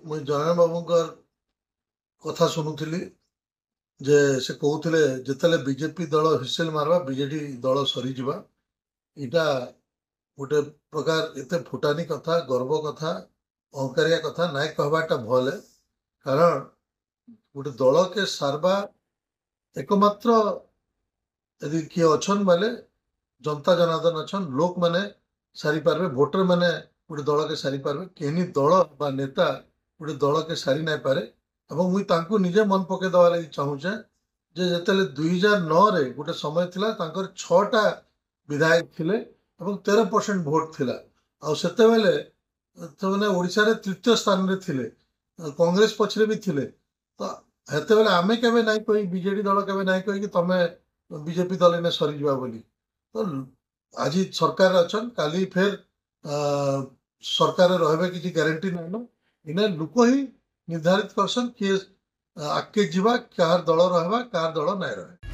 मुई जगन बाबूंकर कथा शुणुली जे से कहते जिते बीजेपी दल हिसेल मारवा बीजेडी दल सरीजा इटा गोटे प्रकार एत फुटानी कथा गर्व कथा अहंकारिया कथा नाई कहवाटा भल है। कारण गोटे दल के सारवा एकमात्र यदि किए अच्छन बाले जनता जनार्दन अच्छन लोक मैंने सारी पार्बे भोटर मैंने गोटे दल के सारी पार्बे केनी दल बा नेता गोटे दल के सारी नाई पारे। एवं मुई तांको निजे मन पके दवा लगी चाहूचे जे जेतेले 2009 रे गोटे समय थिला तांकर 6टा विधायक थिले एवं 13% भोट थिला आ सेते बेले तो माने ओडिसा रे तृतीय स्थान रे थिले कांग्रेस पछरे भी थिले। तो हेते बेले आमे केबे नाई कोई बीजेडी दल केबे नाई कोई कि तमे बीजेपी दल ने सरी जवा बोली। तो आज सरकार अछन काली फिर सरकार रहबे किसी गारंटी नहीं न इने लोक ही निर्धारित करसन किए आगे जीवा कार दल रहबा कार दल नहीं रहे।